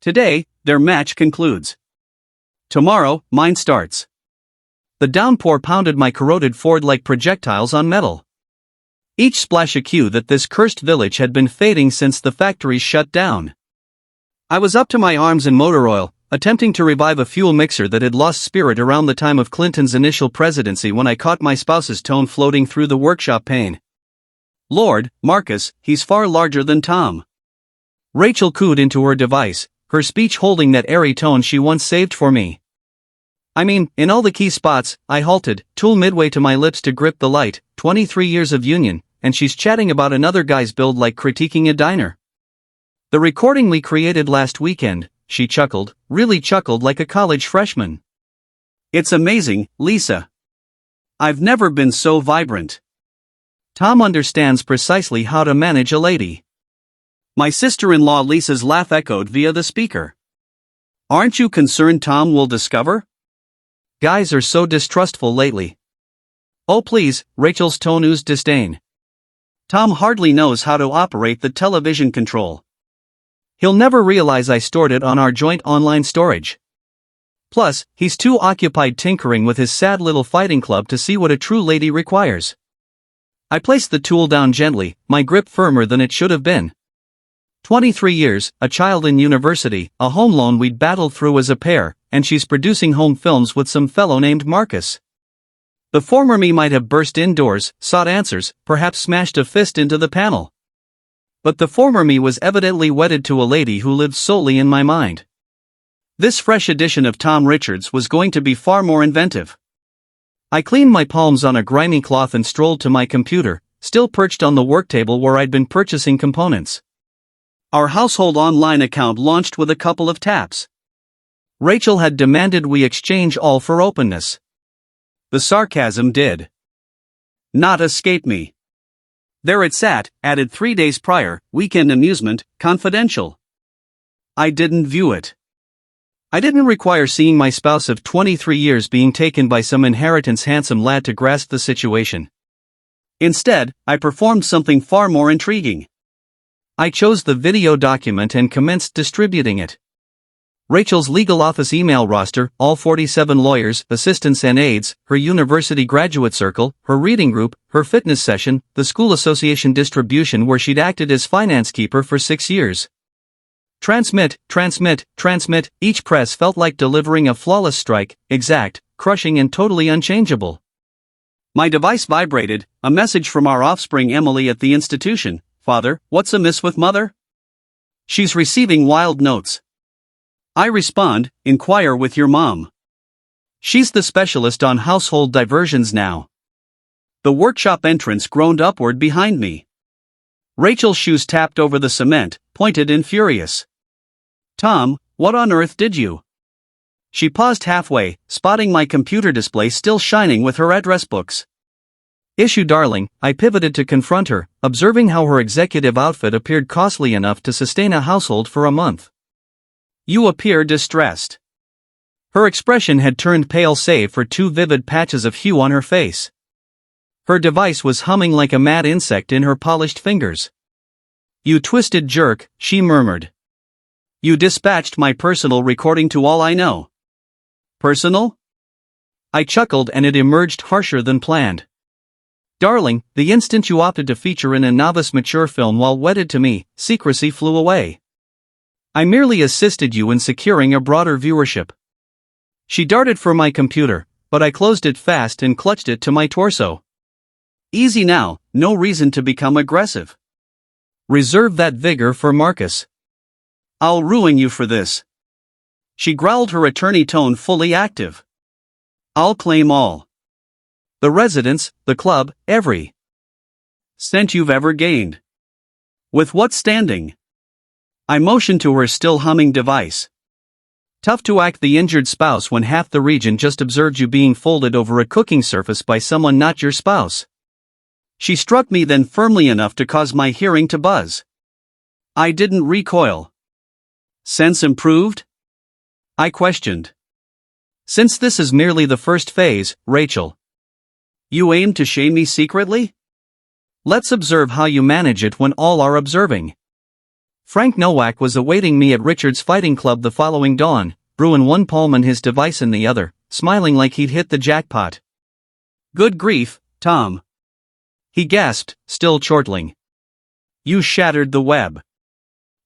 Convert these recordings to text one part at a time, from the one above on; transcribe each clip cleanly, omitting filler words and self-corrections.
Today, their match concludes. Tomorrow, mine starts. The downpour pounded my corroded Ford like projectiles on metal. Each splash a cue that this cursed village had been fading since the factories shut down. I was up to my arms in motor oil, attempting to revive a fuel mixer that had lost spirit around the time of Clinton's initial presidency when I caught my spouse's tone floating through the workshop pane. Lord, Marcus, he's far larger than Tom. Rachel cooed into her device, her speech holding that airy tone she once saved for me. I mean, in all the key spots, I halted, tool midway to my lips to grip the light, 23 years of union, and she's chatting about another guy's build like critiquing a diner. The recording we created last weekend, she chuckled, really chuckled like a college freshman. It's amazing, Lisa. I've never been so vibrant. Tom understands precisely how to manage a lady. My sister-in-law Lisa's laugh echoed via the speaker. Aren't you concerned Tom will discover? Guys are so distrustful lately. Oh please, Rachel's tone oozed disdain. Tom hardly knows how to operate the television control. He'll never realize I stored it on our joint online storage. Plus, he's too occupied tinkering with his sad little fighting club to see what a true lady requires. I placed the tool down gently, my grip firmer than it should have been. 23 years, a child in university, a home loan we'd battled through as a pair, and she's producing home films with some fellow named Marcus. The former me might have burst indoors, sought answers, perhaps smashed a fist into the panel. But the former me was evidently wedded to a lady who lived solely in my mind. This fresh edition of Tom Richards was going to be far more inventive. I cleaned my palms on a grimy cloth and strolled to my computer, still perched on the work table where I'd been purchasing components. Our household online account launched with a couple of taps. Rachel had demanded we exchange all for openness. The sarcasm did not escape me. There it sat, added 3 days prior, weekend amusement, confidential. I didn't view it. I didn't require seeing my spouse of 23 years being taken by some inheritance handsome lad to grasp the situation. Instead, I performed something far more intriguing. I chose the video document and commenced distributing it. Rachel's legal office email roster, all 47 lawyers, assistants and aides, her university graduate circle, her reading group, her fitness session, the school association distribution where she'd acted as finance keeper for 6 years. Transmit, transmit, transmit, each press felt like delivering a flawless strike, exact, crushing and totally unchangeable. My device vibrated, a message from our offspring Emily at the institution. Father, what's amiss with mother? She's receiving wild notes. I respond, inquire with your mom. She's the specialist on household diversions now. The workshop entrance groaned upward behind me. Rachel's shoes tapped over the cement, pointed and furious. Tom, what on earth did you? She paused halfway, spotting my computer display still shining with her address books. Issue darling, I pivoted to confront her, observing how her executive outfit appeared costly enough to sustain a household for a month. You appear distressed. Her expression had turned pale save for 2 vivid patches of hue on her face. Her device was humming like a mad insect in her polished fingers. You twisted jerk, she murmured. You dispatched my personal recording to all I know. Personal? I chuckled and it emerged harsher than planned. Darling, the instant you opted to feature in a novice mature film while wedded to me, secrecy flew away. I merely assisted you in securing a broader viewership. She darted for my computer, but I closed it fast and clutched it to my torso. Easy now, no reason to become aggressive. Reserve that vigor for Marcus. I'll ruin you for this. She growled, her attorney tone fully active. I'll claim all. The residence, the club, every cent you've ever gained. With what standing? I motioned to her still humming device. Tough to act the injured spouse when half the region just observed you being folded over a cooking surface by someone not your spouse. She struck me then firmly enough to cause my hearing to buzz. I didn't recoil. Sense improved? I questioned. Since this is merely the first phase, Rachel. You aim to shame me secretly? Let's observe how you manage it when all are observing. Frank Nowak was awaiting me at Richard's Fighting Club the following dawn, brew in one palm and his device in the other, smiling like he'd hit the jackpot. "Good grief, Tom," he gasped, still chortling. "You shattered the web.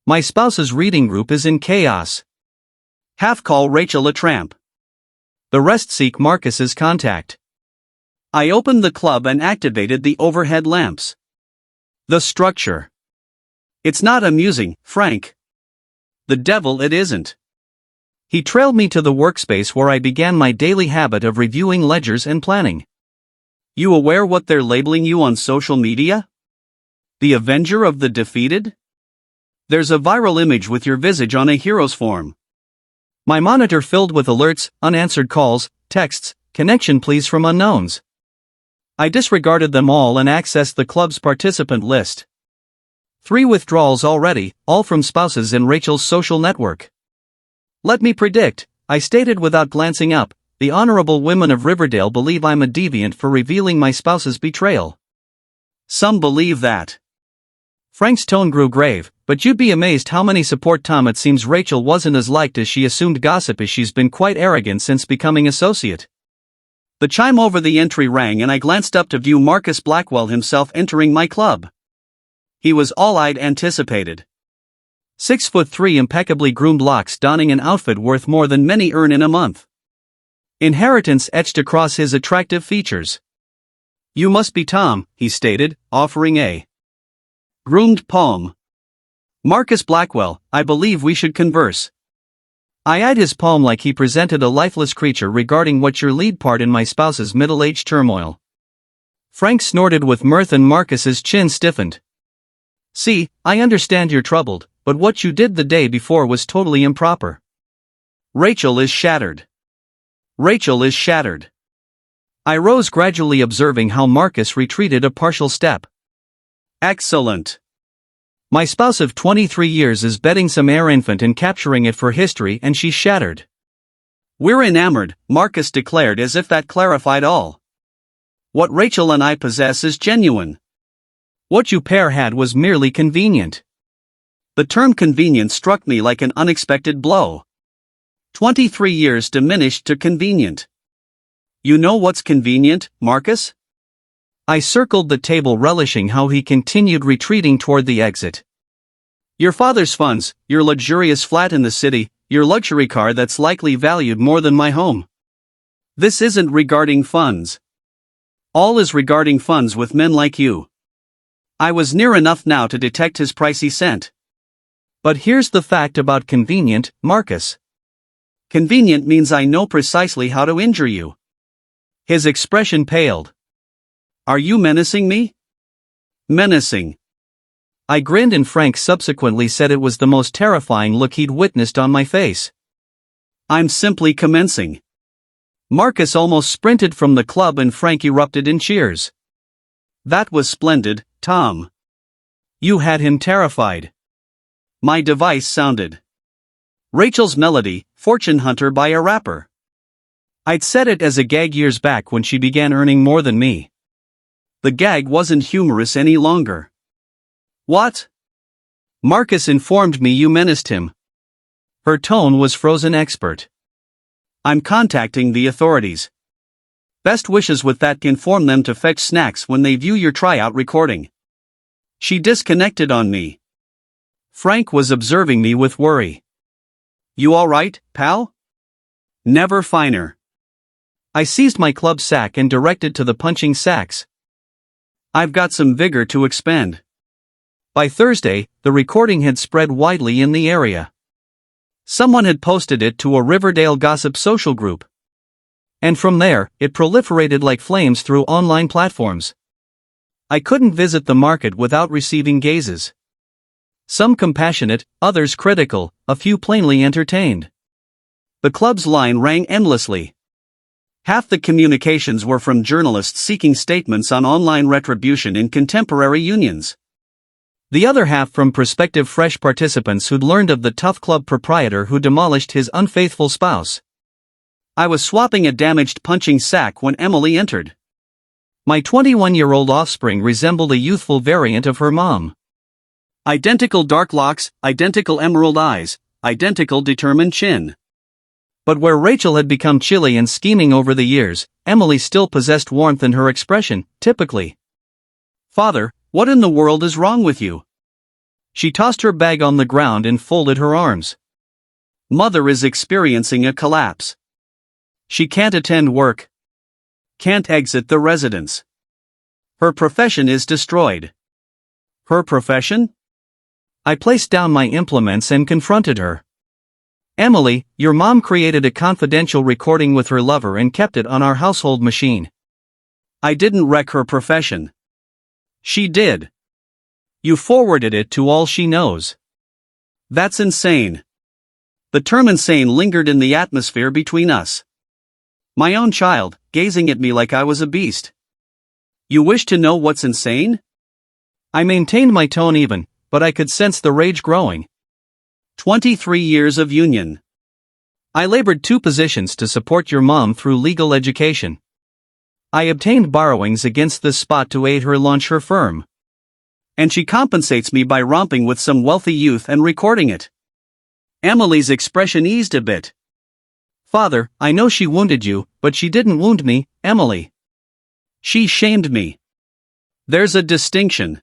My spouse's reading group is in chaos. Half call Rachel a tramp. The rest seek Marcus's contact." I opened the club and activated the overhead lamps. The structure. It's not amusing, Frank. The devil it isn't. He trailed me to the workspace where I began my daily habit of reviewing ledgers and planning. "You aware what they're labeling you on social media? The Avenger of the Defeated? There's a viral image with your visage on a hero's form." My monitor filled with alerts, unanswered calls, texts, "Connection please" from unknowns. I disregarded them all and accessed the club's participant list. 3 withdrawals already, all from spouses in Rachel's social network. "Let me predict," I stated without glancing up, "the honorable women of Riverdale believe I'm a deviant for revealing my spouse's betrayal." "Some believe that." Frank's tone grew grave, "But you'd be amazed how many support Tom. It seems Rachel wasn't as liked as she assumed. Gossip is she's been quite arrogant since becoming associate." The chime over the entry rang and I glanced up to view Marcus Blackwell himself entering my club. He was all I'd anticipated. 6'3", impeccably groomed locks, donning an outfit worth more than many earn in a month. Inheritance etched across his attractive features. "You must be Tom," he stated, offering a groomed palm. "Marcus Blackwell, I believe we should converse." I eyed his palm like he presented a lifeless creature. "Regarding what's your lead part in my spouse's middle-aged turmoil?" Frank snorted with mirth and Marcus's chin stiffened. "See, I understand you're troubled, but what you did the day before was totally improper. Rachel is shattered. Rachel is shattered." I rose gradually, observing how Marcus retreated a partial step. "Excellent. My spouse of 23 years is betting some air infant and capturing it for history, and she's shattered." "We're enamored," Marcus declared, as if that clarified all. "What Rachel and I possess is genuine. What you pair had was merely convenient." The term convenient struck me like an unexpected blow. 23 years diminished to convenient. "You know what's convenient, Marcus?" I circled the table, relishing how he continued retreating toward the exit. "Your father's funds, your luxurious flat in the city, your luxury car that's likely valued more than my home. This isn't regarding funds. All is regarding funds with men like you." I was near enough now to detect his pricey scent. "But here's the fact about convenient, Marcus. Convenient means I know precisely how to injure you." His expression paled. "Are you menacing me?" "Menacing." I grinned and Frank subsequently said it was the most terrifying look he'd witnessed on my face. "I'm simply commencing." Marcus almost sprinted from the club and Frank erupted in cheers. "That was splendid, Tom. You had him terrified." My device sounded. Rachel's Melody, Fortune Hunter by a rapper. I'd set it as a gag years back when she began earning more than me. The gag wasn't humorous any longer. "What?" Marcus informed me you menaced him. Her tone was frozen expert. "I'm contacting the authorities. Best wishes with that. Inform them to fetch snacks when they view your tryout recording." She disconnected on me. Frank was observing me with worry. "You alright, pal?" "Never finer." I seized my club sack and directed to the punching sacks. "I've got some vigor to expend." By Thursday, the recording had spread widely in the area. Someone had posted it to a Riverdale gossip social group. And from there, it proliferated like flames through online platforms. I couldn't visit the market without receiving gazes. Some compassionate, others critical, a few plainly entertained. The club's line rang endlessly. Half the communications were from journalists seeking statements on online retribution in contemporary unions. The other half from prospective fresh participants who'd learned of the tough club proprietor who demolished his unfaithful spouse. I was swapping a damaged punching sack when Emily entered. My 21-year-old offspring resembled a youthful variant of her mom. Identical dark locks, identical emerald eyes, identical determined chin. But where Rachel had become chilly and scheming over the years, Emily still possessed warmth in her expression, typically. "Father, what in the world is wrong with you?" She tossed her bag on the ground and folded her arms. "Mother is experiencing a collapse. She can't attend work. Can't exit the residence. Her profession is destroyed." "Her profession?" I placed down my implements and confronted her. "Emily, your mom created a confidential recording with her lover and kept it on our household machine." "I didn't wreck her profession." "She did. You forwarded it to all she knows." "That's insane." The term insane lingered in the atmosphere between us. My own child, gazing at me like I was a beast. "You wish to know what's insane?" I maintained my tone even, but I could sense the rage growing. 23 years of union. I labored 2 positions to support your mom through legal education. I obtained borrowings against this spot to aid her launch her firm. And she compensates me by romping with some wealthy youth and recording it. Emily's expression eased a bit. "Father, I know she wounded you, but she didn't wound me, Emily. She shamed me. There's a distinction."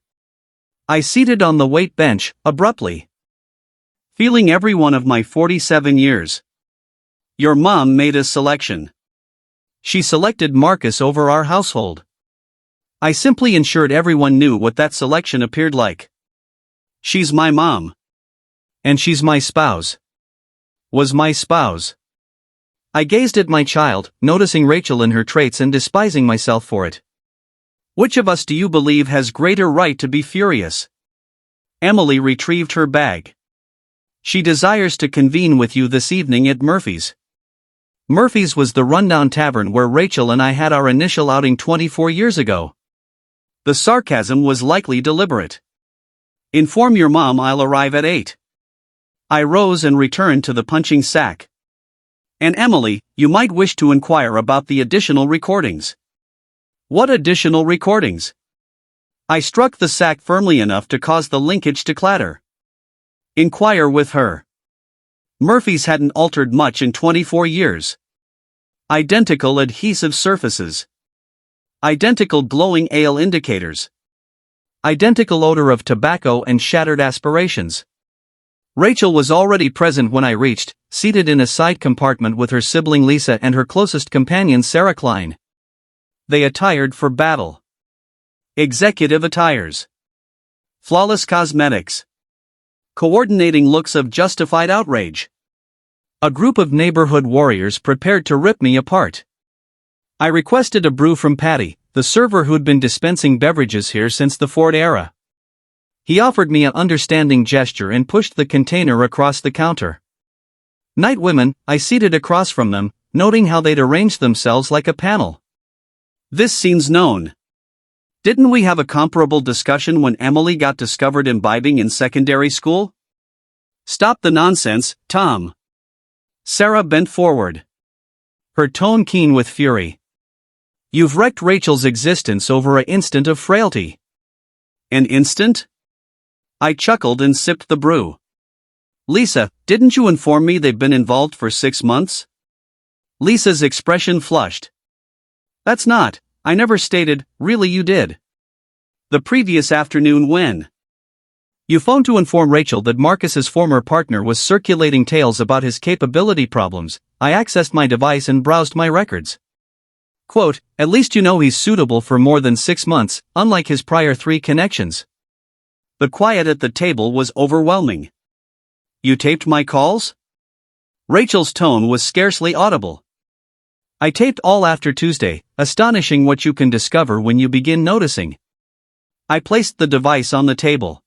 I seated on the weight bench, abruptly. Feeling every one of my 47 years. "Your mom made a selection. She selected Marcus over our household. I simply ensured everyone knew what that selection appeared like. She's my mom. And she's my spouse. Was my spouse." I gazed at my child, noticing Rachel in her traits and despising myself for it. "Which of us do you believe has greater right to be furious?" Emily retrieved her bag. "She desires to convene with you this evening at Murphy's." Murphy's was the rundown tavern where Rachel and I had our initial outing 24 years ago. The sarcasm was likely deliberate. "Inform your mom I'll arrive at 8. I rose and returned to the punching sack. "And Emily, you might wish to inquire about the additional recordings." "What additional recordings?" I struck the sack firmly enough to cause the linkage to clatter. "Inquire with her." Murphy's hadn't altered much in 24 years. Identical adhesive surfaces. Identical glowing ale indicators. Identical odor of tobacco and shattered aspirations. Rachel was already present when I reached, seated in a side compartment with her sibling Lisa and her closest companion Sarah Klein. They attired for battle. Executive attires. Flawless cosmetics. Coordinating looks of justified outrage. A group of neighborhood warriors prepared to rip me apart. I requested a brew from Patty, the server who'd been dispensing beverages here since the Ford era. He offered me an understanding gesture and pushed the container across the counter. Night women, I seated across from them, noting how they'd arranged themselves like a panel. "This seems known. Didn't we have a comparable discussion when Emily got discovered imbibing in secondary school?" "Stop the nonsense, Tom." Sarah bent forward. Her tone keen with fury. "You've wrecked Rachel's existence over an instant of frailty." "An instant?" I chuckled and sipped the brew. "Lisa, didn't you inform me they've been involved for 6 months?" Lisa's expression flushed. "That's not, I never stated, really you did." "The previous afternoon when?" "You phoned to inform Rachel that Marcus's former partner was circulating tales about his capability problems. I accessed my device and browsed my records. Quote, at least you know he's suitable for more than 6 months, unlike his prior 3 connections." The quiet at the table was overwhelming. "You taped my calls?" Rachel's tone was scarcely audible. "I taped all after Tuesday, astonishing what you can discover when you begin noticing." I placed the device on the table.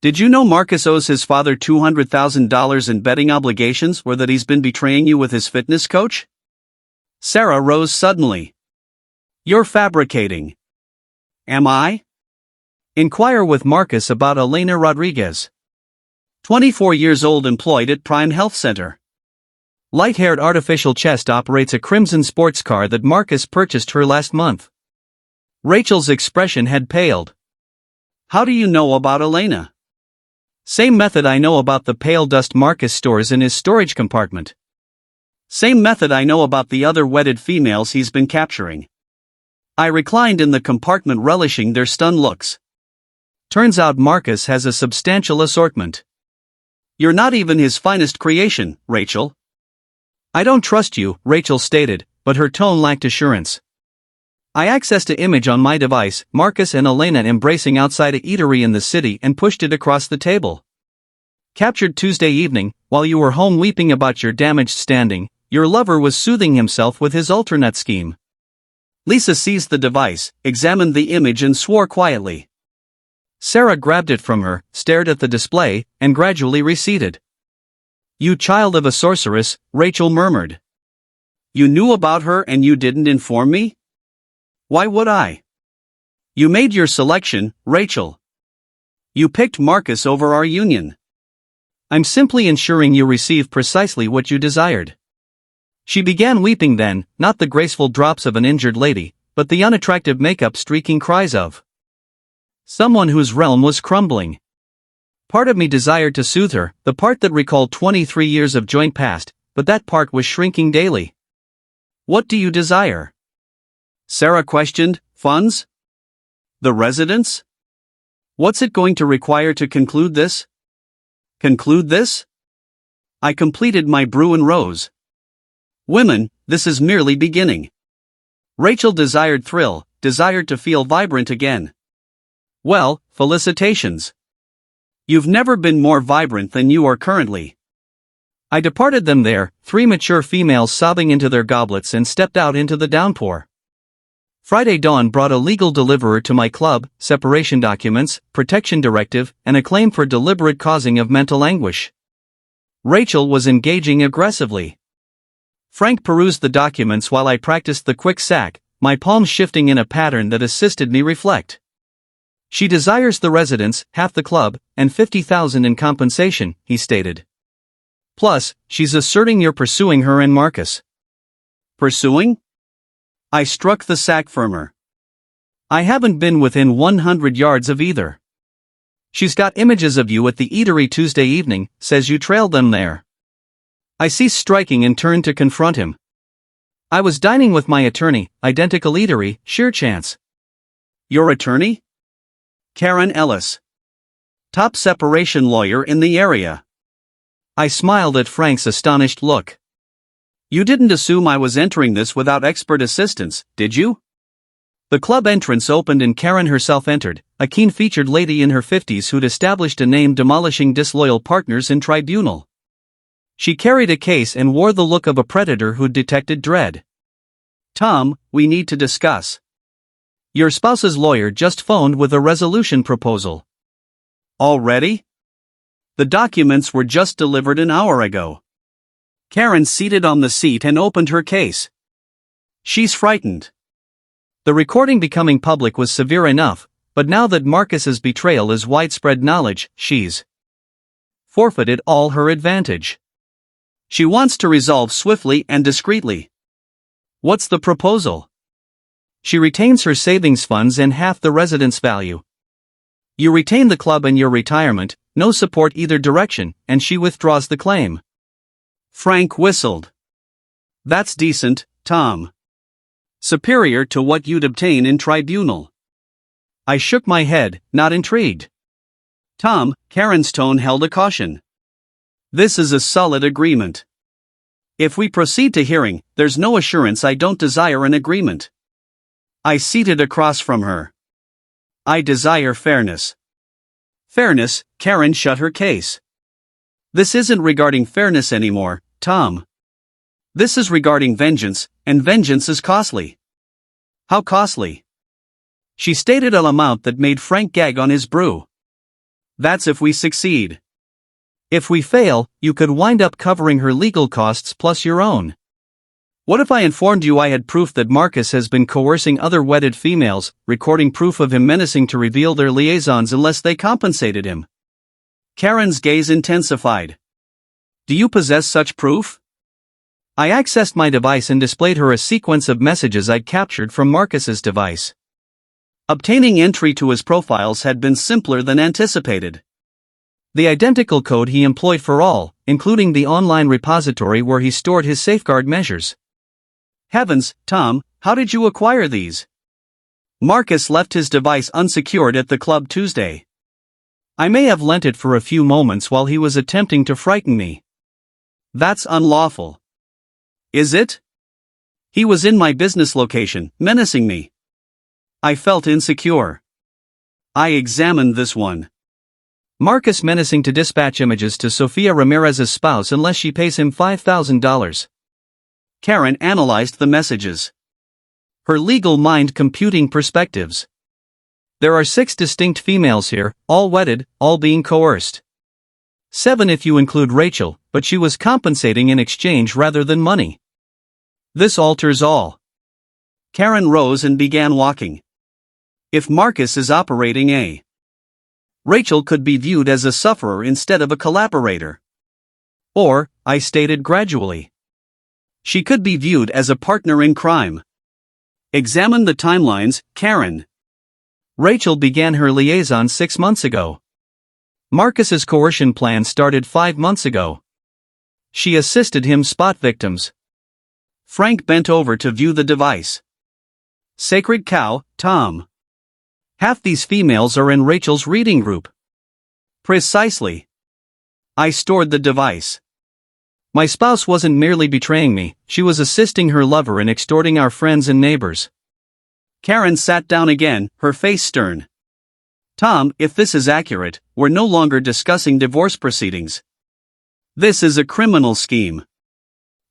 "Did you know Marcus owes his father $200,000 in betting obligations or that he's been betraying you with his fitness coach?" Sarah rose suddenly. "You're fabricating." "Am I?" "Inquire with Marcus about Elena Rodriguez. 24 years old, employed at Prime Health Center. Light-haired artificial chest, operates a crimson sports car that Marcus purchased her last month." Rachel's expression had paled. "How do you know about Elena?" Same method I know about the pale dust Marcus stores in his storage compartment. Same method I know about the other wedded females he's been capturing. I reclined in the compartment relishing their stunned looks. Turns out Marcus has a substantial assortment. You're not even his finest creation, Rachel. I don't trust you, Rachel stated, but her tone lacked assurance. I accessed an image on my device, Marcus and Elena embracing outside a eatery in the city, and pushed it across the table. Captured Tuesday evening, while you were home weeping about your damaged standing, your lover was soothing himself with his alternate scheme. Lisa seized the device, examined the image and swore quietly. Sarah grabbed it from her, stared at the display, and gradually receded. You child of a sorceress, Rachel murmured. You knew about her and you didn't inform me? Why would I? You made your selection, Rachel. You picked Marcus over our union. I'm simply ensuring you receive precisely what you desired. She began weeping then, not the graceful drops of an injured lady, but the unattractive makeup streaking cries of someone whose realm was crumbling. Part of me desired to soothe her, the part that recalled 23 years of joint past, but that part was shrinking daily. What do you desire? Sarah questioned. Funds? The residence? What's it going to require to conclude this? Conclude this? I completed my brew and rose. Women, this is merely beginning. Rachel desired thrill, desired to feel vibrant again. Well, felicitations. You've never been more vibrant than you are currently. I departed them there, 3 mature females sobbing into their goblets, and stepped out into the downpour. Friday dawn brought a legal deliverer to my club, separation documents, protection directive, and a claim for deliberate causing of mental anguish. Rachel was engaging aggressively. Frank perused the documents while I practiced the quick sack, my palms shifting in a pattern that assisted me reflect. She desires the residence, half the club, and $50,000 in compensation, he stated. Plus, she's asserting you're pursuing her and Marcus. Pursuing? I struck the sack firmer. I haven't been within 100 yards of either. She's got images of you at the eatery Tuesday evening, says you trailed them there. I ceased striking and turned to confront him. I was dining with my attorney, identical eatery, sheer chance. Your attorney? Karen Ellis. Top separation lawyer in the area. I smiled at Frank's astonished look. You didn't assume I was entering this without expert assistance, did you? The club entrance opened and Karen herself entered, a keen-featured lady in her 50s who'd established a name demolishing disloyal partners in tribunal. She carried a case and wore the look of a predator who'd detected dread. Tom, we need to discuss. Your spouse's lawyer just phoned with a resolution proposal. Already? The documents were just delivered an hour ago. Karen seated on the seat and opened her case. She's frightened. The recording becoming public was severe enough, but now that Marcus's betrayal is widespread knowledge, she's forfeited all her advantage. She wants to resolve swiftly and discreetly. What's the proposal? She retains her savings funds and half the residence value. You retain the club and your retirement, no support either direction, and she withdraws the claim. Frank whistled. That's decent, Tom. Superior to what you'd obtain in tribunal. I shook my head, not intrigued. Tom, Karen's tone held a caution. This is a solid agreement. If we proceed to hearing, there's no assurance I don't desire an agreement. I seated across from her. I desire fairness. Fairness, Karen shut her case. This isn't regarding fairness anymore, Tom. This is regarding vengeance, and vengeance is costly. How costly? She stated an amount that made Frank gag on his brew. That's if we succeed. If we fail, you could wind up covering her legal costs plus your own. What if I informed you I had proof that Marcus has been coercing other wedded females, recording proof of him menacing to reveal their liaisons unless they compensated him? Karen's gaze intensified. Do you possess such proof? I accessed my device and displayed her a sequence of messages I'd captured from Marcus's device. Obtaining entry to his profiles had been simpler than anticipated. The identical code he employed for all, including the online repository where he stored his safeguard measures. Heavens, Tom, how did you acquire these? Marcus left his device unsecured at the club Tuesday. I may have lent it for a few moments while he was attempting to frighten me. That's unlawful. Is it? He was in my business location, menacing me. I felt insecure. I examined this one. Marcus menacing to dispatch images to Sofia Ramirez's spouse unless she pays him $5,000. Karen analyzed the messages. Her legal mind computing perspectives. There are 6 distinct females here, all wedded, all being coerced. 7 if you include Rachel, but she was compensating in exchange rather than money. This alters all. Karen rose and began walking. If Marcus is operating Rachel could be viewed as a sufferer instead of a collaborator. Or, I stated gradually, she could be viewed as a partner in crime. Examine the timelines, Karen. Rachel began her liaison 6 months ago. Marcus's coercion plan started 5 months ago. She assisted him spot victims. Frank bent over to view the device. Sacred cow, Tom. Half these females are in Rachel's reading group. Precisely. I stored the device. My spouse wasn't merely betraying me, she was assisting her lover in extorting our friends and neighbors. Karen sat down again, her face stern. Tom, if this is accurate, we're no longer discussing divorce proceedings. This is a criminal scheme.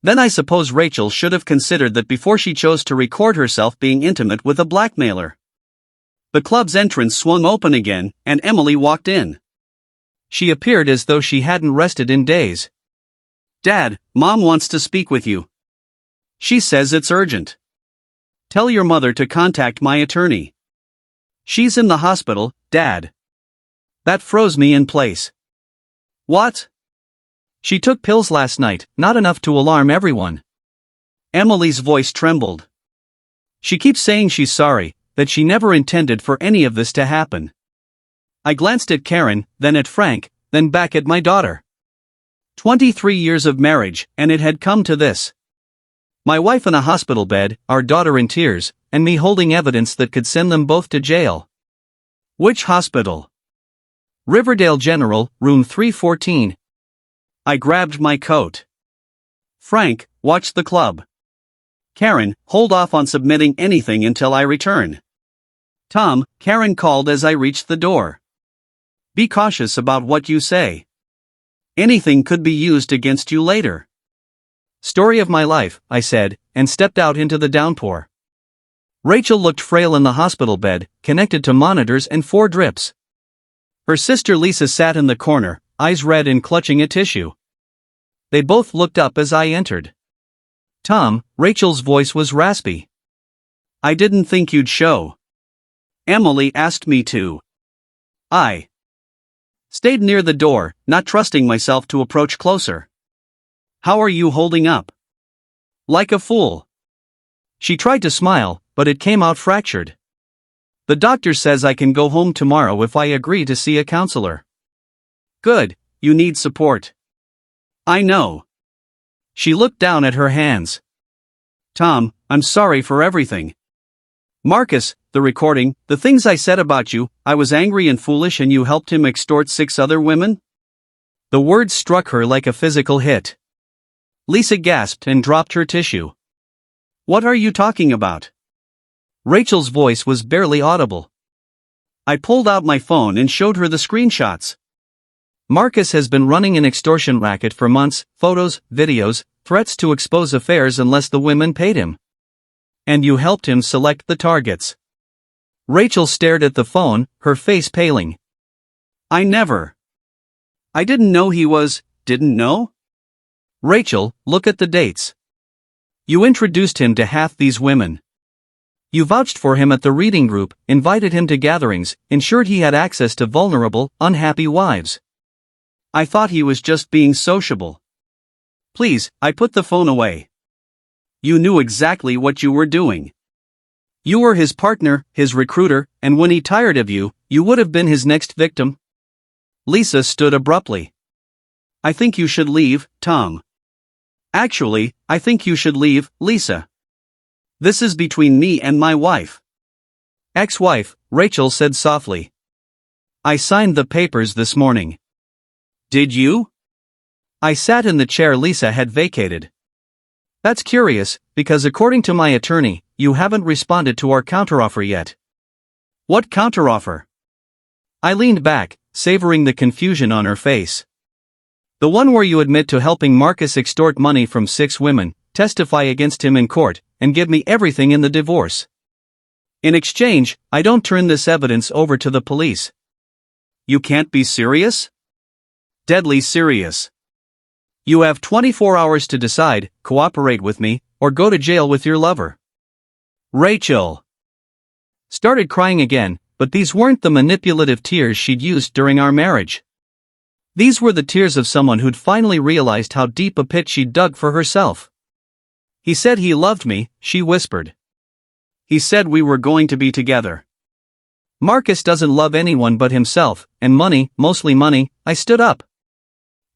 Then I suppose Rachel should have considered that before she chose to record herself being intimate with a blackmailer. The club's entrance swung open again, and Emily walked in. She appeared as though she hadn't rested in days. Dad, Mom wants to speak with you. She says it's urgent. Tell your mother to contact my attorney. She's in the hospital, Dad. That froze me in place. What? She took pills last night, not enough to alarm everyone. Emily's voice trembled. She keeps saying she's sorry, that she never intended for any of this to happen. I glanced at Karen, then at Frank, then back at my daughter. 23 years of marriage, and it had come to this. My wife in a hospital bed, our daughter in tears, and me holding evidence that could send them both to jail. Which hospital? Riverdale General, room 314. I grabbed my coat. Frank, watch the club. Karen, hold off on submitting anything until I return. Tom, Karen called as I reached the door. Be cautious about what you say. Anything could be used against you later. Story of my life, I said, and stepped out into the downpour. Rachel looked frail in the hospital bed, connected to monitors and 4 drips. Her sister Lisa sat in the corner, eyes red and clutching a tissue. They both looked up as I entered. Tom, Rachel's voice was raspy. I didn't think you'd show. Emily asked me to. I stayed near the door, not trusting myself to approach closer. How are you holding up? Like a fool. She tried to smile, but it came out fractured. The doctor says I can go home tomorrow if I agree to see a counselor. Good, you need support. I know. She looked down at her hands. Tom, I'm sorry for everything. Marcus, the recording, the things I said about you, I was angry and foolish and you helped him extort 6 other women? The words struck her like a physical hit. Lisa gasped and dropped her tissue. What are you talking about? Rachel's voice was barely audible. I pulled out my phone and showed her the screenshots. Marcus has been running an extortion racket for months, photos, videos, threats to expose affairs unless the women paid him. And you helped him select the targets. Rachel stared at the phone, her face paling. I didn't know he was, didn't know? Rachel, look at the dates. You introduced him to half these women. You vouched for him at the reading group, invited him to gatherings, ensured he had access to vulnerable, unhappy wives. I thought he was just being sociable. Please, I put the phone away. You knew exactly what you were doing. You were his partner, his recruiter, and when he tired of you, you would have been his next victim. Lisa stood abruptly. I think you should leave, Tom. Actually, I think you should leave, Lisa. This is between me and my wife. Ex-wife, Rachel said softly. I signed the papers this morning. Did you? I sat in the chair Lisa had vacated. That's curious, because according to my attorney, you haven't responded to our counteroffer yet. What counteroffer? I leaned back, savoring the confusion on her face. The one where you admit to helping Marcus extort money from 6 women, testify against him in court, and give me everything in the divorce. In exchange, I don't turn this evidence over to the police. You can't be serious? Deadly serious. You have 24 hours to decide, cooperate with me, or go to jail with your lover. Rachel started crying again, but these weren't the manipulative tears she'd used during our marriage. These were the tears of someone who'd finally realized how deep a pit she'd dug for herself. He said he loved me, she whispered. He said we were going to be together. Marcus doesn't love anyone but himself, and money, mostly money. I stood up.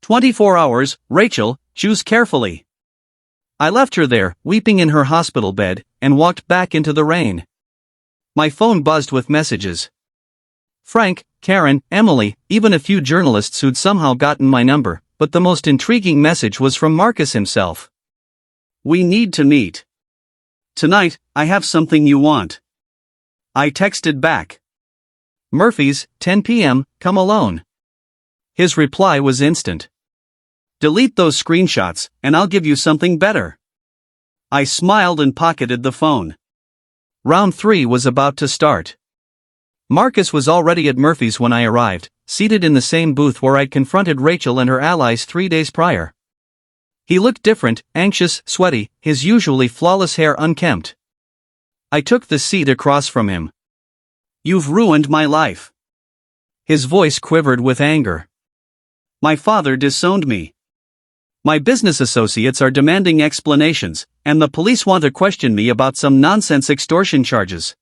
24 hours, Rachel, choose carefully. I left her there, weeping in her hospital bed, and walked back into the rain. My phone buzzed with messages. Frank, Karen, Emily, even a few journalists who'd somehow gotten my number, but the most intriguing message was from Marcus himself. We need to meet. Tonight, I have something you want. I texted back. Murphy's, 10 p.m., come alone. His reply was instant. Delete those screenshots, and I'll give you something better. I smiled and pocketed the phone. Round 3 was about to start. Marcus was already at Murphy's when I arrived, seated in the same booth where I'd confronted Rachel and her allies 3 days prior. He looked different, anxious, sweaty, his usually flawless hair unkempt. I took the seat across from him. You've ruined my life. His voice quivered with anger. My father disowned me. My business associates are demanding explanations, and the police want to question me about some nonsense extortion charges.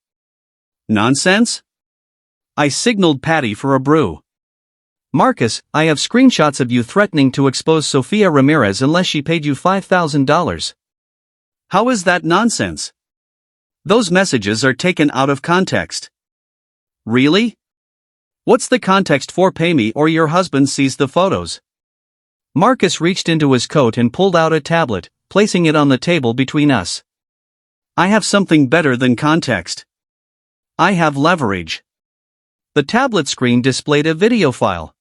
Nonsense? I signaled Patty for a brew. Marcus, I have screenshots of you threatening to expose Sofia Ramirez unless she paid you $5,000. How is that nonsense? Those messages are taken out of context. Really? What's the context for pay me or your husband sees the photos? Marcus reached into his coat and pulled out a tablet, placing it on the table between us. I have something better than context. I have leverage. The tablet screen displayed a video file.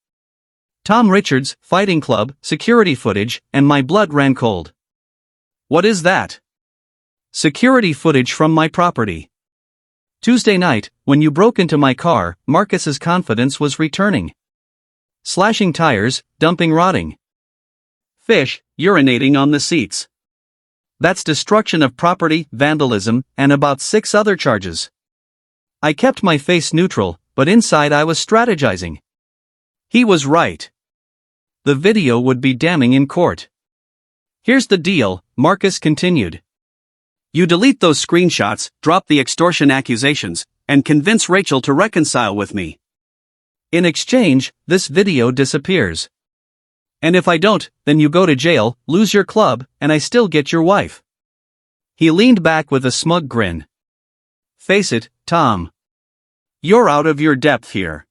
Tom Richards, Fighting Club, security footage, and my blood ran cold. What is that? Security footage from my property. Tuesday night, when you broke into my car, Marcus's confidence was returning. Slashing tires, dumping rotting fish, urinating on the seats. That's destruction of property, vandalism, and about 6 other charges. I kept my face neutral, but inside I was strategizing. He was right. The video would be damning in court. Here's the deal, Marcus continued. You delete those screenshots, drop the extortion accusations, and convince Rachel to reconcile with me. In exchange, this video disappears. And if I don't, then you go to jail, lose your club, and I still get your wife. He leaned back with a smug grin. Face it, Tom. You're out of your depth here.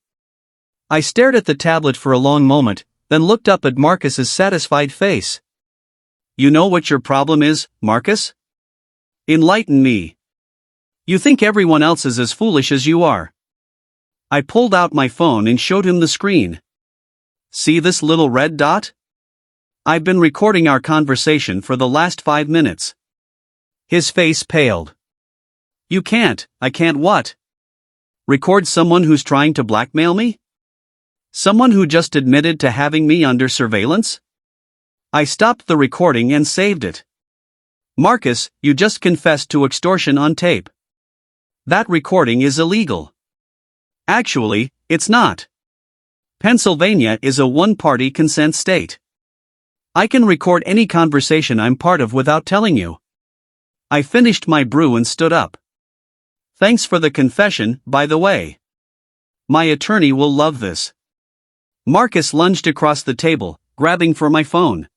I stared at the tablet for a long moment, then looked up at Marcus's satisfied face. You know what your problem is, Marcus? Enlighten me. You think everyone else is as foolish as you are. I pulled out my phone and showed him the screen. See this little red dot? I've been recording our conversation for the last 5 minutes. His face paled. You can't. I can't what? Record someone who's trying to blackmail me? Someone who just admitted to having me under surveillance? I stopped the recording and saved it. Marcus, you just confessed to extortion on tape. That recording is illegal. Actually, it's not. Pennsylvania is a one-party consent state. I can record any conversation I'm part of without telling you. I finished my brew and stood up. Thanks for the confession, by the way. My attorney will love this. Marcus lunged across the table, grabbing for my phone.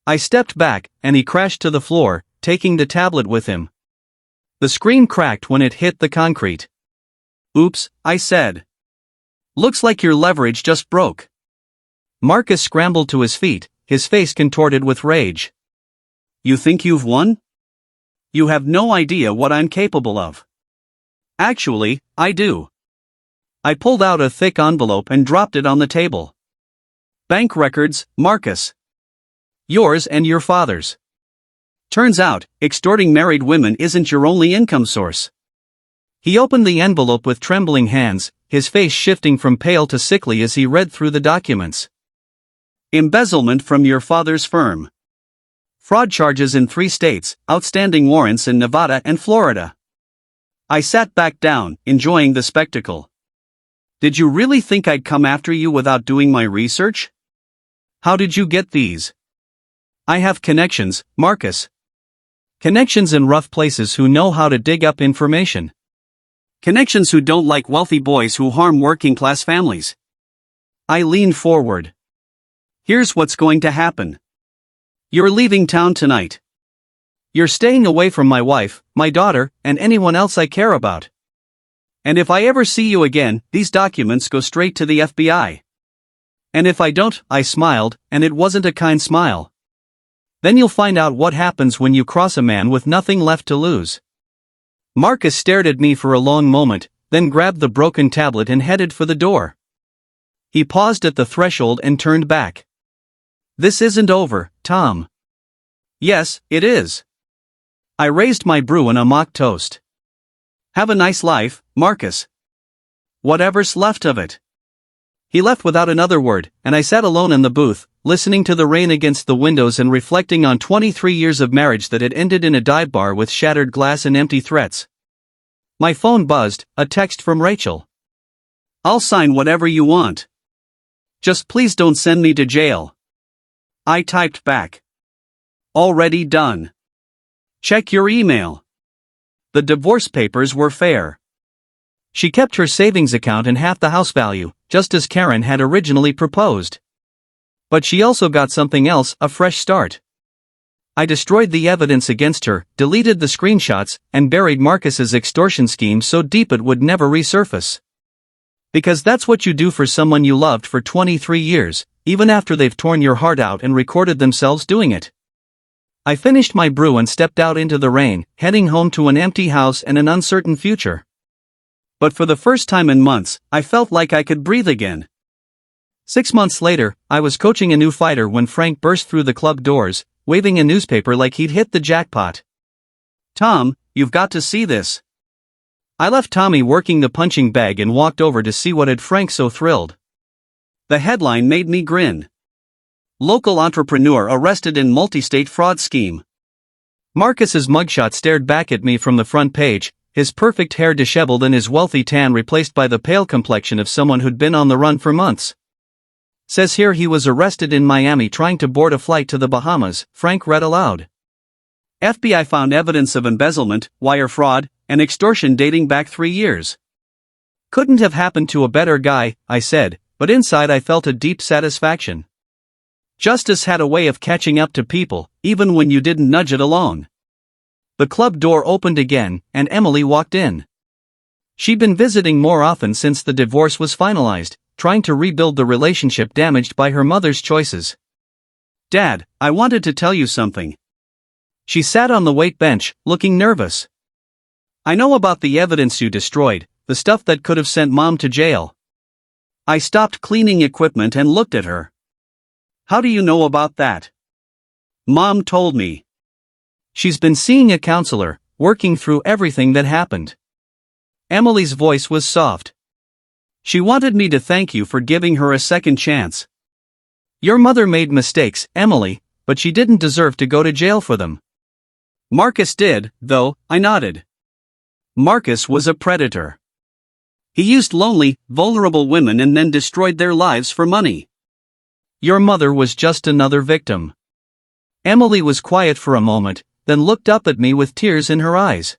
I stepped back, and he crashed to the floor, taking the tablet with him. The screen cracked when it hit the concrete. "Oops," I said. "Looks like your leverage just broke." Marcus scrambled to his feet, his face contorted with rage. "You think you've won? You have no idea what I'm capable of." "Actually, I do." I pulled out a thick envelope and dropped it on the table. "Bank records, Marcus. Yours and your father's. Turns out, extorting married women isn't your only income source." He opened the envelope with trembling hands, his face shifting from pale to sickly as he read through the documents. "Embezzlement from your father's firm. Fraud charges in 3 states, outstanding warrants in Nevada and Florida." I sat back down, enjoying the spectacle. "Did you really think I'd come after you without doing my research? How did you get these?" "I have connections, Marcus. Connections in rough places who know how to dig up information. Connections who don't like wealthy boys who harm working-class families." I leaned forward. "Here's what's going to happen. You're leaving town tonight. You're staying away from my wife, my daughter, and anyone else I care about. And if I ever see you again, these documents go straight to the FBI. And if I don't," I smiled, and it wasn't a kind smile. "Then you'll find out what happens when you cross a man with nothing left to lose." Marcus stared at me for a long moment, then grabbed the broken tablet and headed for the door. He paused at the threshold and turned back. "This isn't over, Tom." "Yes, it is." I raised my brew in a mock toast. "Have a nice life, Marcus. Whatever's left of it." He left without another word, and I sat alone in the booth, listening to the rain against the windows and reflecting on 23 years of marriage that had ended in a dive bar with shattered glass and empty threats. My phone buzzed, a text from Rachel. "I'll sign whatever you want. Just please don't send me to jail." I typed back. "Already done. Check your email." The divorce papers were fair. She kept her savings account and half the house value, just as Karen had originally proposed. But she also got something else, a fresh start. I destroyed the evidence against her, deleted the screenshots, and buried Marcus's extortion scheme so deep it would never resurface. Because that's what you do for someone you loved for 23 years, even after they've torn your heart out and recorded themselves doing it. I finished my brew and stepped out into the rain, heading home to an empty house and an uncertain future. But for the first time in months, I felt like I could breathe again. 6 months later, I was coaching a new fighter when Frank burst through the club doors, waving a newspaper like he'd hit the jackpot. "Tom, you've got to see this." I left Tommy working the punching bag and walked over to see what had Frank so thrilled. The headline made me grin. "Local entrepreneur arrested in multi-state fraud scheme." Marcus's mugshot stared back at me from the front page, his perfect hair disheveled and his wealthy tan replaced by the pale complexion of someone who'd been on the run for months. "Says here he was arrested in Miami trying to board a flight to the Bahamas," Frank read aloud. "FBI found evidence of embezzlement, wire fraud, and extortion dating back 3 years. Couldn't have happened to a better guy," I said, but inside I felt a deep satisfaction. Justice had a way of catching up to people, even when you didn't nudge it along. The club door opened again, and Emily walked in. She'd been visiting more often since the divorce was finalized, trying to rebuild the relationship damaged by her mother's choices. "Dad, I wanted to tell you something." She sat on the weight bench, looking nervous. "I know about the evidence you destroyed, the stuff that could have sent Mom to jail." I stopped cleaning equipment and looked at her. "How do you know about that?" "Mom told me." "She's been seeing a counselor, working through everything that happened." Emily's voice was soft. "She wanted me to thank you for giving her a second chance. Your mother made mistakes, Emily, but she didn't deserve to go to jail for them." "Marcus did, though," I nodded. "Marcus was a predator. He used lonely, vulnerable women and then destroyed their lives for money." "Your mother was just another victim." Emily was quiet for a moment, then looked up at me with tears in her eyes.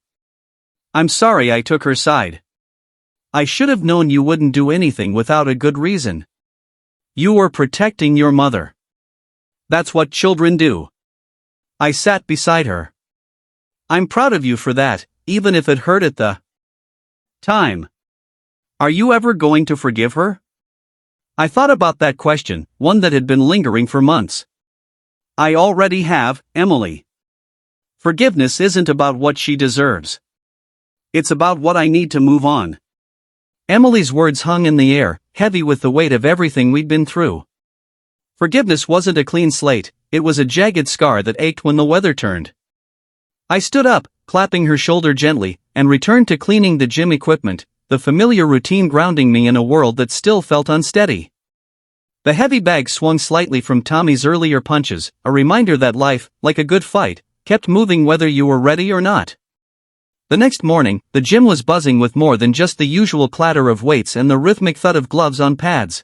"I'm sorry I took her side. I should have known you wouldn't do anything without a good reason." You were protecting your mother. That's what children do. I sat beside her. I'm proud of you for that, even if it hurt at the time. Are you ever going to forgive her? I thought about that question, one that had been lingering for months. I already have, Emily. Forgiveness isn't about what she deserves. It's about what I need to move on. Emily's words hung in the air, heavy with the weight of everything we'd been through. Forgiveness wasn't a clean slate, it was a jagged scar that ached when the weather turned. I stood up, clapping her shoulder gently, and returned to cleaning the gym equipment, the familiar routine grounding me in a world that still felt unsteady. The heavy bag swung slightly from Tommy's earlier punches, a reminder that life, like a good fight, kept moving whether you were ready or not. The next morning, the gym was buzzing with more than just the usual clatter of weights and the rhythmic thud of gloves on pads.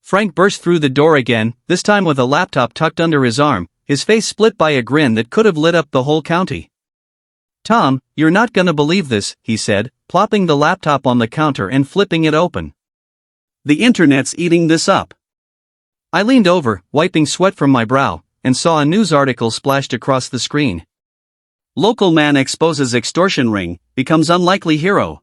Frank burst through the door again, this time with a laptop tucked under his arm, his face split by a grin that could have lit up the whole county. Tom, you're not gonna believe this, he said, plopping the laptop on the counter and flipping it open. The internet's eating this up. I leaned over, wiping sweat from my brow, and saw a news article splashed across the screen. Local man exposes extortion ring, becomes unlikely hero.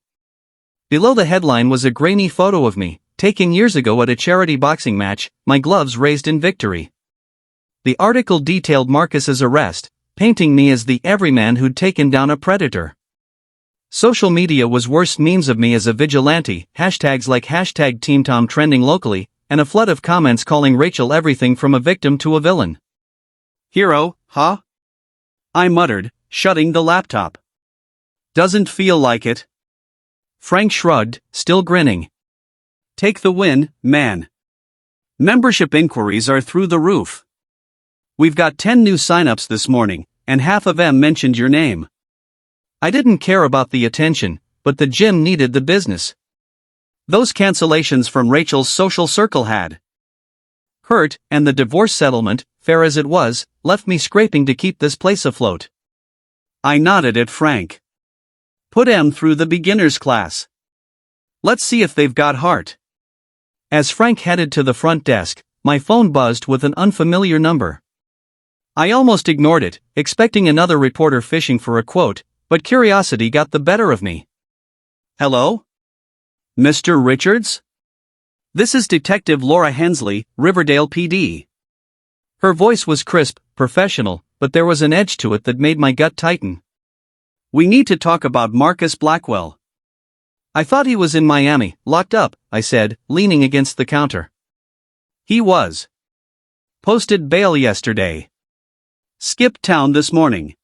Below the headline was a grainy photo of me, taken years ago at a charity boxing match, my gloves raised in victory. The article detailed Marcus's arrest, painting me as the everyman who'd taken down a predator. Social media was worse memes of me as a vigilante, hashtags like #TeamTom trending locally, and a flood of comments calling Rachel everything from a victim to a villain. Hero, huh? I muttered, shutting the laptop. Doesn't feel like it. Frank shrugged, still grinning. Take the win, man. Membership inquiries are through the roof. We've got 10 new signups this morning, and half of them mentioned your name. I didn't care about the attention, but the gym needed the business. Those cancellations from Rachel's social circle had hurt, and the divorce settlement, fair as it was, left me scraping to keep this place afloat. I nodded at Frank. Put em through the beginner's class. Let's see if they've got heart. As Frank headed to the front desk, my phone buzzed with an unfamiliar number. I almost ignored it, expecting another reporter fishing for a quote, but curiosity got the better of me. Hello? Mr. Richards? This is Detective Laura Hensley, Riverdale PD. Her voice was crisp, professional, but there was an edge to it that made my gut tighten. We need to talk about Marcus Blackwell. I thought he was in Miami, locked up, I said, leaning against the counter. He was. Posted bail yesterday. Skipped town this morning.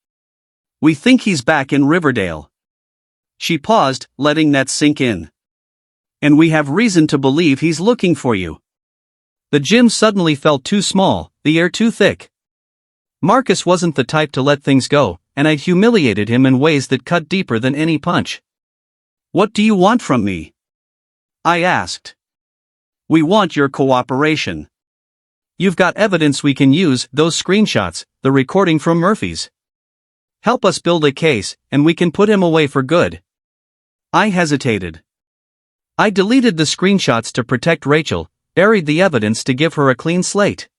We think he's back in Riverdale. She paused, letting that sink in. And we have reason to believe he's looking for you. The gym suddenly felt too small, the air too thick. Marcus wasn't the type to let things go, and I'd humiliated him in ways that cut deeper than any punch. What do you want from me? I asked. We want your cooperation. You've got evidence we can use, those screenshots, the recording from Murphy's. Help us build a case, and we can put him away for good. I hesitated. I deleted the screenshots to protect Rachel, buried the evidence to give her a clean slate.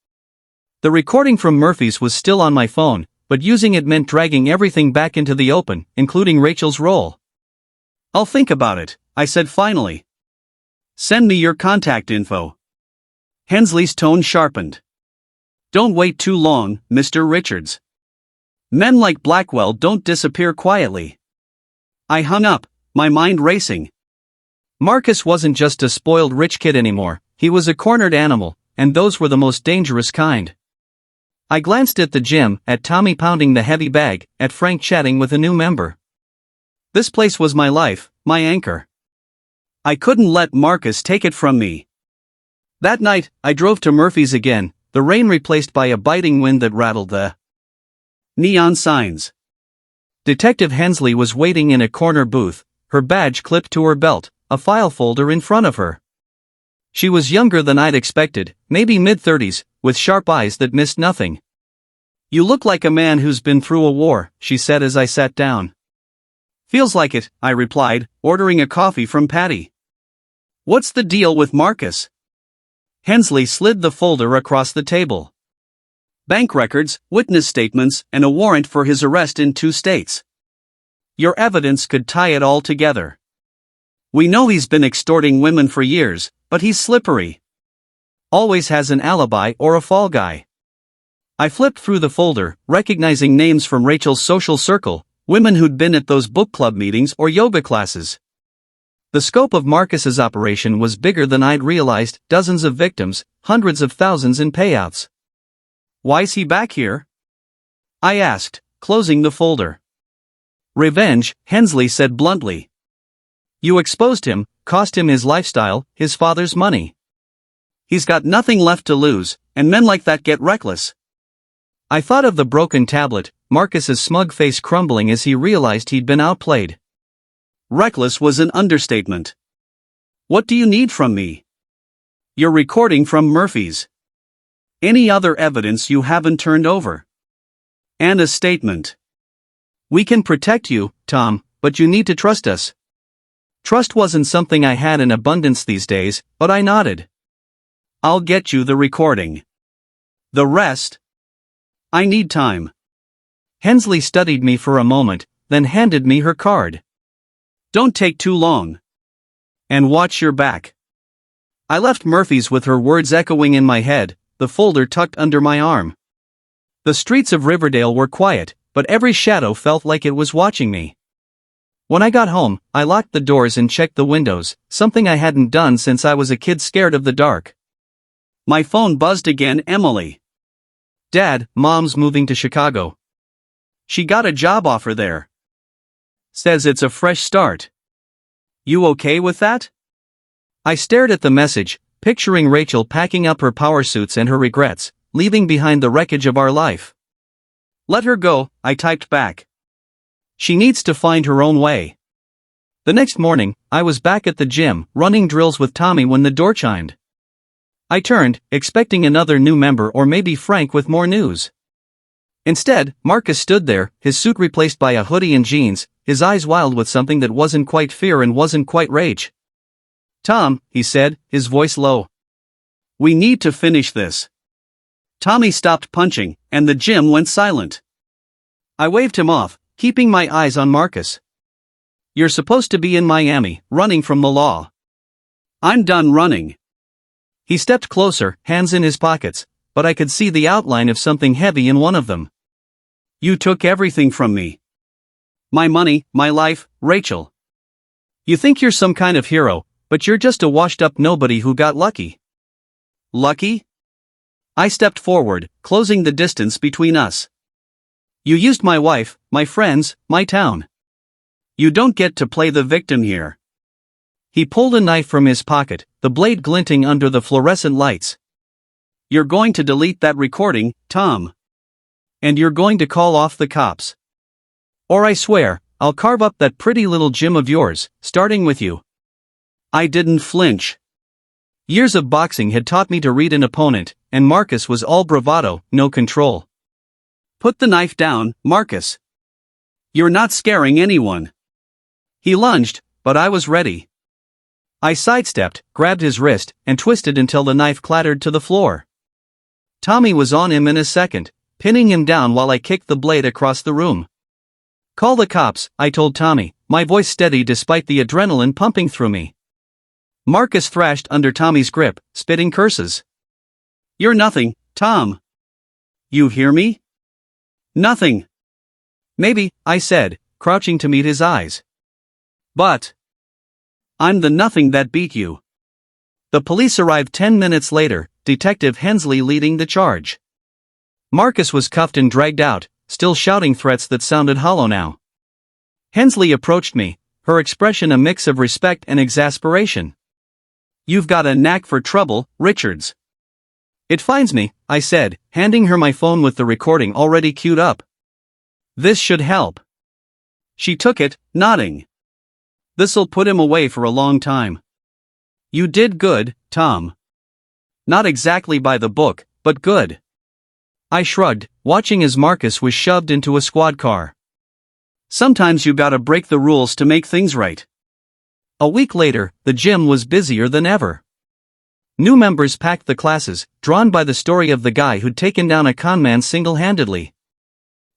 The recording from Murphy's was still on my phone, but using it meant dragging everything back into the open, including Rachel's role. I'll think about it, I said finally. Send me your contact info. Hensley's tone sharpened. Don't wait too long, Mr. Richards. Men like Blackwell don't disappear quietly. I hung up, my mind racing. Marcus wasn't just a spoiled rich kid anymore, he was a cornered animal, and those were the most dangerous kind. I glanced at the gym, at Tommy pounding the heavy bag, at Frank chatting with a new member. This place was my life, my anchor. I couldn't let Marcus take it from me. That night, I drove to Murphy's again, the rain replaced by a biting wind that rattled the neon signs. Detective Hensley was waiting in a corner booth, her badge clipped to her belt, a file folder in front of her. She was younger than I'd expected, maybe mid-30s, with sharp eyes that missed nothing. You look like a man who's been through a war, she said as I sat down. Feels like it, I replied, ordering a coffee from Patty. What's the deal with Marcus? Hensley slid the folder across the table. Bank records, witness statements, and a warrant for his arrest in 2 states. Your evidence could tie it all together. We know he's been extorting women for years, but he's slippery. Always has an alibi or a fall guy. I flipped through the folder, recognizing names from Rachel's social circle, women who'd been at those book club meetings or yoga classes. The scope of Marcus's operation was bigger than I'd realized, dozens of victims, hundreds of thousands in payouts. Why's he back here? I asked, closing the folder. Revenge, Hensley said bluntly. You exposed him, cost him his lifestyle, his father's money. He's got nothing left to lose, and men like that get reckless. I thought of the broken tablet, Marcus's smug face crumbling as he realized he'd been outplayed. Reckless was an understatement. What do you need from me? Your recording from Murphy's. Any other evidence you haven't turned over? And a statement. We can protect you, Tom, but you need to trust us. Trust wasn't something I had in abundance these days, but I nodded. I'll get you the recording. The rest? I need time. Hensley studied me for a moment, then handed me her card. Don't take too long. And watch your back. I left Murphy's with her words echoing in my head, the folder tucked under my arm. The streets of Riverdale were quiet, but every shadow felt like it was watching me. When I got home, I locked the doors and checked the windows, something I hadn't done since I was a kid scared of the dark. My phone buzzed again. Emily. Dad, Mom's moving to Chicago. She got a job offer there. Says it's a fresh start. You okay with that? I stared at the message, picturing Rachel packing up her power suits and her regrets, leaving behind the wreckage of our life. Let her go, I typed back. She needs to find her own way. The next morning, I was back at the gym, running drills with Tommy when the door chimed. I turned, expecting another new member or maybe Frank with more news. Instead, Marcus stood there, his suit replaced by a hoodie and jeans, his eyes wild with something that wasn't quite fear and wasn't quite rage. Tom, he said, his voice low. We need to finish this. Tommy stopped punching, and the gym went silent. I waved him off, keeping my eyes on Marcus. You're supposed to be in Miami, running from the law. I'm done running. He stepped closer, hands in his pockets, but I could see the outline of something heavy in one of them. You took everything from me. My money, my life, Rachel. You think you're some kind of hero, but you're just a washed-up nobody who got lucky. Lucky? I stepped forward, closing the distance between us. You used my wife, my friends, my town. You don't get to play the victim here. He pulled a knife from his pocket, the blade glinting under the fluorescent lights. You're going to delete that recording, Tom. And you're going to call off the cops. Or I swear, I'll carve up that pretty little gym of yours, starting with you. I didn't flinch. Years of boxing had taught me to read an opponent, and Marcus was all bravado, no control. Put the knife down, Marcus. You're not scaring anyone. He lunged, but I was ready. I sidestepped, grabbed his wrist, and twisted until the knife clattered to the floor. Tommy was on him in a second, pinning him down while I kicked the blade across the room. Call the cops, I told Tommy, my voice steady despite the adrenaline pumping through me. Marcus thrashed under Tommy's grip, spitting curses. You're nothing, Tom. You hear me? Nothing. Maybe, I said, crouching to meet his eyes. But I'm the nothing that beat you. The police arrived 10 minutes later, Detective Hensley leading the charge. Marcus was cuffed and dragged out, still shouting threats that sounded hollow now. Hensley approached me, her expression a mix of respect and exasperation. You've got a knack for trouble, Richards. It finds me, I said, handing her my phone with the recording already queued up. This should help. She took it, nodding. This'll put him away for a long time. You did good, Tom. Not exactly by the book, but good. I shrugged, watching as Marcus was shoved into a squad car. Sometimes you gotta break the rules to make things right. A week later, the gym was busier than ever. New members packed the classes, drawn by the story of the guy who'd taken down a conman single-handedly.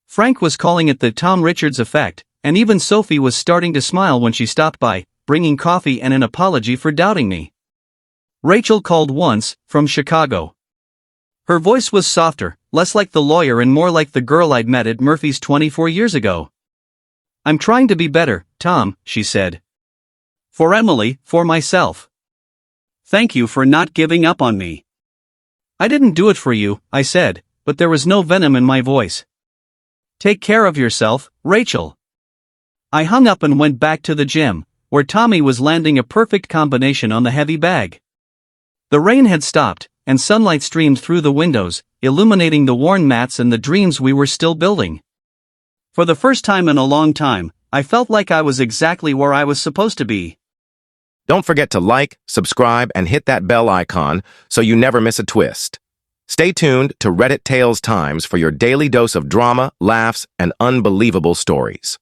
Frank was calling it the Tom Richards effect, and even Sophie was starting to smile when she stopped by, bringing coffee and an apology for doubting me. Rachel called once, from Chicago. Her voice was softer, less like the lawyer and more like the girl I'd met at Murphy's 24 years ago. "I'm trying to be better, Tom," she said. "For Emily, for myself. Thank you for not giving up on me." "I didn't do it for you," I said, but there was no venom in my voice. "Take care of yourself, Rachel." I hung up and went back to the gym, where Tommy was landing a perfect combination on the heavy bag. The rain had stopped, and sunlight streamed through the windows, illuminating the worn mats and the dreams we were still building. For the first time in a long time, I felt like I was exactly where I was supposed to be. Don't forget to like, subscribe, and hit that bell icon so you never miss a twist. Stay tuned to Reddit Tales Times for your daily dose of drama, laughs, and unbelievable stories.